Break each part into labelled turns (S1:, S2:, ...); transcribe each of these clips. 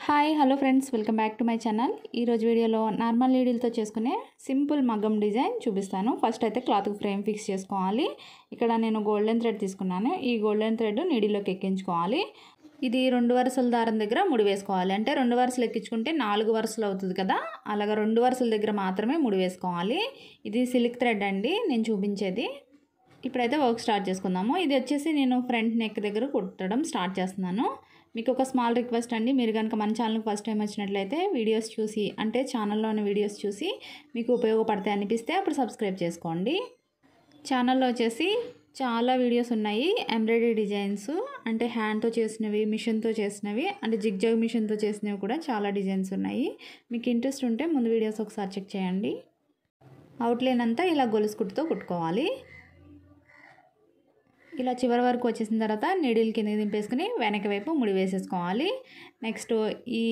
S1: Hi hello friends, welcome back to my channel. ఈరోజు వీడియోలో normal నీడిల్తో చేసుకునే సింపుల్ మగ్గం డిజైన్ చూపిస్తాను. ఫస్ట్ అయితే క్లాత్కి ఫ్రేమ్ ఫిక్స్ చేసుకోవాలి. ఇక్కడ నేను గోల్డెన్ థ్రెడ్ తీసుకున్నాను. ఈ గోల్డెన్ థ్రెడ్ నీడిల్లోకి ఎక్కించుకోవాలి. ఇది 2 వరుసల దారం దగ్గర ముడి వేసుకోవాలి. అంటే 2 వరుసలు ఎక్కించుకుంటే 4 వరుసలు అవుతుంది కదా, అలాగా 2 వరుసల దగ్గర మాత్రమే ముడి వేసుకోవాలి. ఇది సిల్క్ థ్రెడ్ అండి నేను చూపించేది. ఇప్పుడైతే వర్క్ స్టార్ట్ చేసుకుందాము. ఇది వచ్చేసి నేను ఫ్రంట్ నెక్ దగ్గర కుట్టడం స్టార్ట్ చేస్తున్నాను. మీకు ఒక స్మాల్ రిక్వెస్ట్ అండి, మీరు కనుక మన ఛానల్కి ఫస్ట్ టైం వచ్చినట్లయితే వీడియోస్ చూసి, అంటే ఛానల్లోని వీడియోస్ చూసి మీకు ఉపయోగపడతాయి అనిపిస్తే అప్పుడు సబ్స్క్రైబ్ చేసుకోండి. ఛానల్లో వచ్చేసి చాలా వీడియోస్ ఉన్నాయి. ఎంబ్రాయిడరీ డిజైన్స్, అంటే హ్యాండ్తో చేసినవి, మిషన్తో చేసినవి, అంటే జిగ్జాగ్ మిషన్తో చేసినవి కూడా చాలా డిజైన్స్ ఉన్నాయి. మీకు ఇంట్రెస్ట్ ఉంటే ముందు వీడియోస్ ఒకసారి చెక్ చేయండి. అవుట్లైన్ అంతా ఇలా గొలుసు కుట్టుతో కుట్టుకోవాలి. ఇలా చివరి వరకు వచ్చేసిన తర్వాత నీడిల్ కింద దింపేసుకుని వెనక వైపు ముడి వేసేసుకోవాలి. నెక్స్ట్ ఈ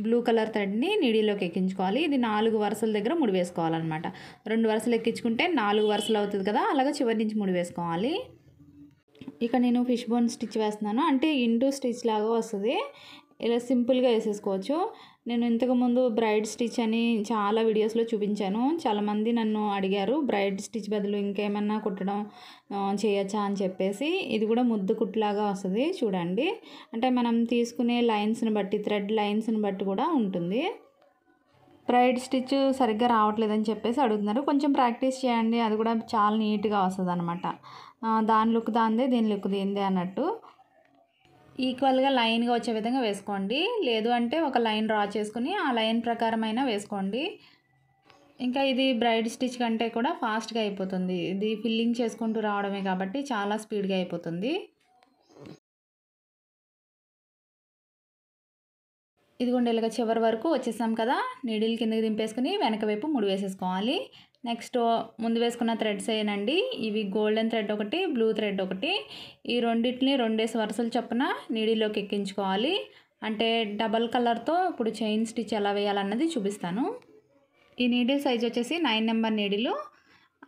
S1: బ్లూ కలర్ థ్రెడ్ని నీడిల్లోకి ఎక్కించుకోవాలి. ఇది 4 వరుసల దగ్గర ముడి వేసుకోవాలన్నమాట. 2 వరుసలు ఎక్కించుకుంటే 4 వరుసలు అవుతుంది కదా, అలాగే చివరి నుంచి ముడి వేసుకోవాలి. ఇక నేను ఫిష్ బోన్ స్టిచ్ వేస్తున్నాను, అంటే ఇంటూ స్టిచ్ లాగా వస్తుంది. ఇలా సింపుల్గా వేసేసుకోవచ్చు. నేను ఇంతకుముందు బ్రైడ్ స్టిచ్ అని చాలా వీడియోస్లో చూపించాను. చాలామంది నన్ను అడిగారు బ్రైడ్ స్టిచ్ బదులు ఇంకేమన్నా కుట్టడం చేయొచ్చా అని చెప్పేసి. ఇది కూడా ముద్దు కుట్టులాగా వస్తుంది చూడండి. అంటే మనం తీసుకునే లైన్స్ని బట్టి, థ్రెడ్ లైన్స్ని బట్టి కూడా ఉంటుంది. బ్రైడ్ స్టిచ్ సరిగ్గా రావట్లేదని చెప్పేసి అడుగుతున్నారు. కొంచెం ప్రాక్టీస్ చేయండి, అది కూడా చాలా నీట్గా వస్తుంది అనమాట. దాని లుక్ దాందే, దీని లుక్ దీందే అన్నట్టు. ఈక్వల్గా లైన్గా వచ్చే విధంగా వేసుకోండి. లేదు అంటే ఒక లైన్ డ్రా చేసుకుని ఆ లైన్ ప్రకారమైనా వేసుకోండి. ఇంకా ఇది బ్రైడ్ స్టిచ్ కంటే కూడా ఫాస్ట్గా అయిపోతుంది. ఇది ఫిల్లింగ్ చేసుకుంటూ రావడమే కాబట్టి చాలా స్పీడ్గా అయిపోతుంది. ఇదిగోండి ఇలాగ చివరి వరకు వచ్చేసాం కదా, నీడిల్ కిందకి దింపేసుకుని వెనక వైపు ముడి వేసేసుకోవాలి. నెక్స్ట్ ముందు వేసుకున్న థ్రెడ్స్ ఏనండి, ఇవి గోల్డెన్ థ్రెడ్ ఒకటి, బ్లూ థ్రెడ్ ఒకటి. ఈ రెండింటిని 2 వరుసలు చొప్పున నీడిల్లోకి ఎక్కించుకోవాలి. అంటే డబల్ కలర్తో ఇప్పుడు చైన్ స్టిచ్ ఎలా వేయాలన్నది చూపిస్తాను. ఈ నీడిల్ సైజ్ వచ్చేసి 9 నెంబర్ నీడిల్.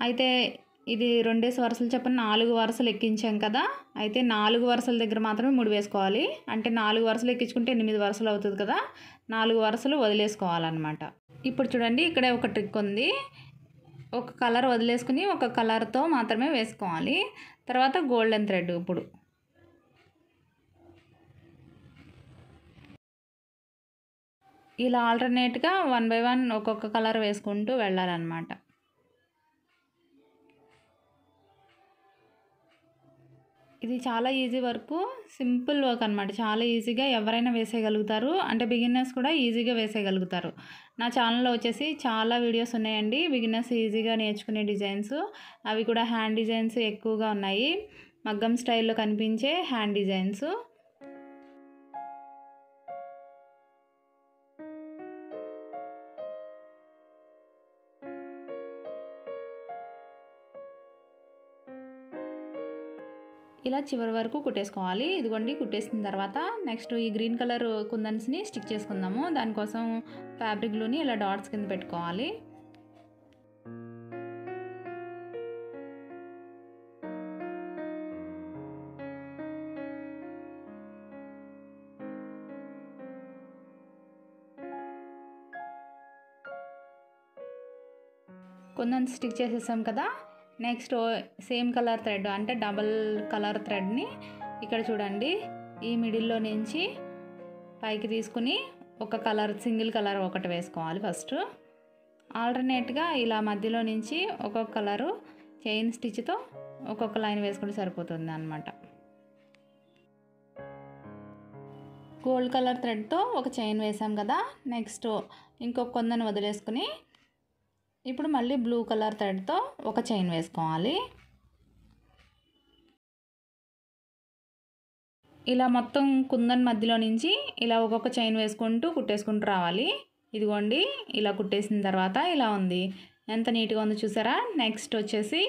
S1: అయితే ఇది 2 వరుసలు చొప్పున 4 వరుసలు ఎక్కించాం కదా, అయితే 4 వరుసల దగ్గర మాత్రమే ముడి వేసుకోవాలి. అంటే 4 వరుసలు ఎక్కించుకుంటే 8 వరుసలు అవుతుంది కదా, 4 వరుసలు వదిలేసుకోవాలన్నమాట. ఇప్పుడు చూడండి, ఇక్కడే ఒక ట్రిక్ ఉంది. ఒక కలర్ వదిలేసుకుని ఒక కలర్తో మాత్రమే వేసుకోవాలి. తర్వాత గోల్డెన్ థ్రెడ్ ఇప్పుడు ఇలా ఆల్టర్నేట్గా 1 బై 1 ఒక్కొక్క కలర్ వేసుకుంటూ వెళ్ళాలన్నమాట. ఇది చాలా ఈజీ వర్క్, సింపుల్ వర్క్ అనమాట. చాలా ఈజీగా ఎవరైనా వేసేయగలుగుతారు. అంటే బిగినర్స్ కూడా ఈజీగా వేసేయగలుగుతారు. నా ఛానల్లో వచ్చేసి చాలా వీడియోస్ ఉన్నాయండి, బిగినర్స్ ఈజీగా నేర్చుకునే డిజైన్స్. అవి కూడా హ్యాండ్ డిజైన్స్ ఎక్కువగా ఉన్నాయి, మగ్గం స్టైల్లో కనిపించే హ్యాండ్ డిజైన్స్. ఇలా చివరి వరకు కుట్టేసుకోవాలి. ఇదిగోండి కుట్టేసిన తర్వాత నెక్స్ట్ ఈ గ్రీన్ కలర్ కుందన్స్ని స్టిక్ చేసుకుందాము. దానికోసం ఫ్యాబ్రిక్ గ్లూని ఇలా డాట్స్ కింద పెట్టుకోవాలి. కుందన్స్ స్టిక్ చేసేసాం కదా. నెక్స్ట్ సేమ్ కలర్ థ్రెడ్, అంటే డబల్ కలర్ థ్రెడ్ని ఇక్కడ చూడండి ఈ మిడిల్లో నుంచి పైకి తీసుకుని ఒక కలర్, సింగిల్ కలర్ ఒకటి వేసుకోవాలి. ఫస్ట్ ఆల్టర్నేట్గా ఇలా మధ్యలో నుంచి ఒక్కొక్క కలరు చైన్ స్టిచ్తో ఒక్కొక్క లైన్ వేసుకుంటే సరిపోతుంది అన్నమాట. గోల్డ్ కలర్ థ్రెడ్తో ఒక చైన్ వేసాం కదా, నెక్స్ట్ ఇంకొక కొందని వదిలేసుకుని ఇప్పుడు మళ్ళీ బ్లూ కలర్ థ్రెడ్తో ఒక చైన్ వేసుకోవాలి. ఇలా మొత్తం కుందన్ మధ్యలో నుంచి ఇలా ఒక్కొక్క చైన్ వేసుకుంటూ కుట్టేసుకుంటూ రావాలి. ఇదిగోండి ఇలా కుట్టేసిన తర్వాత ఇలా ఉంది, ఎంత నీట్గా ఉందో చూసారా. నెక్స్ట్ వచ్చేసి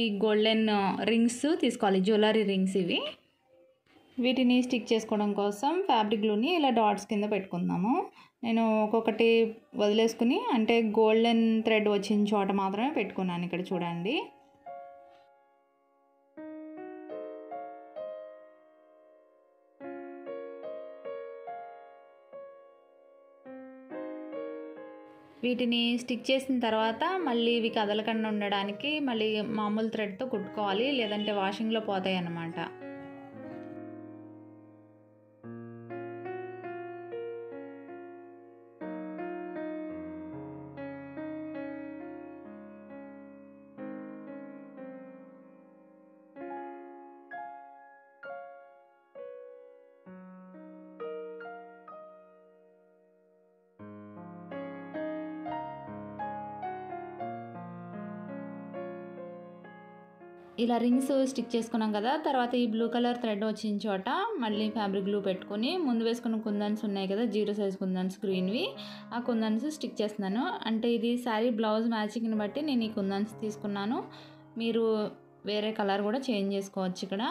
S1: ఈ గోల్డెన్ రింగ్స్ తీసుకోవాలి, జ్యువెలరీ రింగ్స్ ఇవి. వీటిని స్టిక్ చేసుకోవడం కోసం ఫ్యాబ్రిక్ గ్లూని ఇలా డాట్స్ కింద పెట్టుకుందాము. నేను ఒక్కొక్కటి వదిలేసుకుని, అంటే గోల్డెన్ థ్రెడ్ వచ్చిన చోట మాత్రమే పెట్టుకున్నాను. ఇక్కడ చూడండి. వీటిని స్టిక్ చేసిన తర్వాత మళ్ళీ ఇవి కదలకుండా ఉండడానికి మళ్ళీ మామూలు థ్రెడ్తో కుట్టుకోవాలి, లేదంటే వాషింగ్లో పోతాయి అన్నమాట. ఇలా రింగ్స్ స్టిక్ చేసుకున్నాం కదా. తర్వాత ఈ బ్లూ కలర్ థ్రెడ్ వచ్చిన చోట మళ్ళీ ఫ్యాబ్రిక్ గ్లూ పెట్టుకొని ముందు వేసుకున్న కుందన్స్ ఉన్నాయి కదా, 0 సైజ్ కుందన్స్ గ్రీన్వి, ఆ కుందన్స్ స్టిక్ చేస్తున్నాను. అంటే ఇది శారీ బ్లౌజ్ మ్యాచింగ్ని బట్టి నేను ఈ కుందన్స్ తీసుకున్నాను. మీరు వేరే కలర్ కూడా చేంజ్ చేసుకోవచ్చు ఇక్కడ.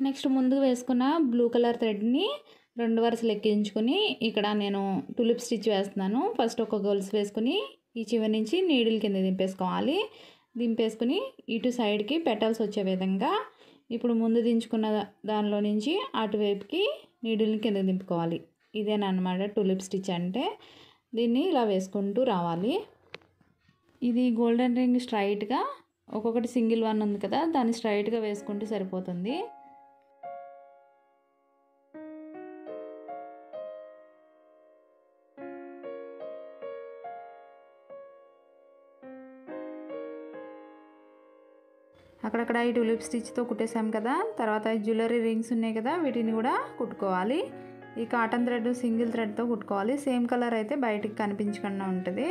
S1: నెక్స్ట్ ముందుకు వేసుకున్న బ్లూ కలర్ థ్రెడ్ని 2 వరుసలు ఎక్కించుకొని ఇక్కడ నేను టులిప్ స్టిచ్ వేస్తున్నాను. ఫస్ట్ ఒక గొలుసు వేసుకుని ఈ చివరి నుంచి నీడిల్ కింద దింపేసుకోవాలి. దింపేసుకుని ఇటు సైడ్కి పెటల్స్ వచ్చే విధంగా ఇప్పుడు ముందు దించుకున్న దానిలో నుంచి అటువైపుకి నీడిల్ని కింద దింపుకోవాలి. ఇదేనమాట టులిప్ స్టిచ్ అంటే. దీన్ని ఇలా వేసుకుంటూ రావాలి. ఇది గోల్డెన్ రింగ్ స్ట్రైట్గా, ఒక్కొక్కటి సింగిల్ వన్ ఉంది కదా, దాన్ని స్ట్రైట్గా వేసుకుంటూ సరిపోతుంది. అక్కడక్కడ ఈ టులిప్ స్టిచ్తో కుట్టేసాం కదా. తర్వాత జ్యువెలరీ రింగ్స్ ఉన్నాయి కదా, వీటిని కూడా కుట్టుకోవాలి. ఈ కాటన్ థ్రెడ్ సింగిల్ థ్రెడ్తో కుట్టుకోవాలి. సేమ్ కలర్ అయితే బయటికి కనిపించకుండా ఉంటుంది.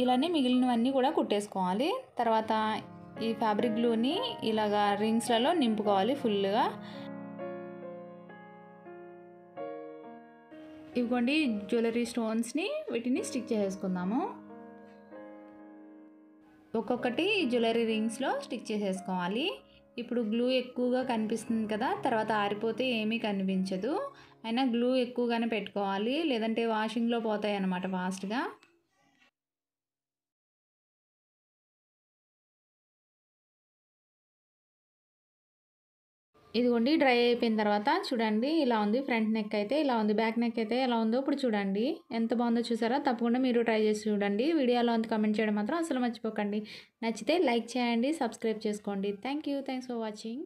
S1: ఇలానే మిగిలినవన్నీ కూడా కుట్టేసుకోవాలి. తర్వాత ఈ ఫ్యాబ్రిక్ గ్లూని ఇలాగా రింగ్స్లలో నింపుకోవాలి ఫుల్గా. ఇవ్వండి జ్యువెలరీ స్టోన్స్ని, వీటిని స్టిక్ చేసేసుకుందాము. ఒక్కొక్కటి జ్యువెలరీ రింగ్స్లో స్టిక్ చేసేసుకోవాలి. ఇప్పుడు గ్లూ ఎక్కువగా కనిపిస్తుంది కదా, తర్వాత ఆరిపోతే ఏమీ కనిపించదు. అయినా గ్లూ ఎక్కువగానే పెట్టుకోవాలి, లేదంటే వాషింగ్లో పోతాయి అన్నమాట ఫాస్ట్గా. ఇదిగోండి డ్రై అయిపోయిన తర్వాత చూడండి ఇలా ఉంది. ఫ్రంట్ నెక్ అయితే ఇలా ఉంది, బ్యాక్ నెక్ అయితే ఎలా ఉందో ఇప్పుడు చూడండి. ఎంత బాగుందో చూసారా? తప్పకుండా మీరు ట్రై చేసి చూడండి. వీడియో ఎలా ఉంది కామెంట్ చేయడం మాత్రం అసలు మర్చిపోకండి. నచ్చితే లైక్ చేయండి, సబ్స్క్రైబ్ చేసుకోండి. Thanks for watching.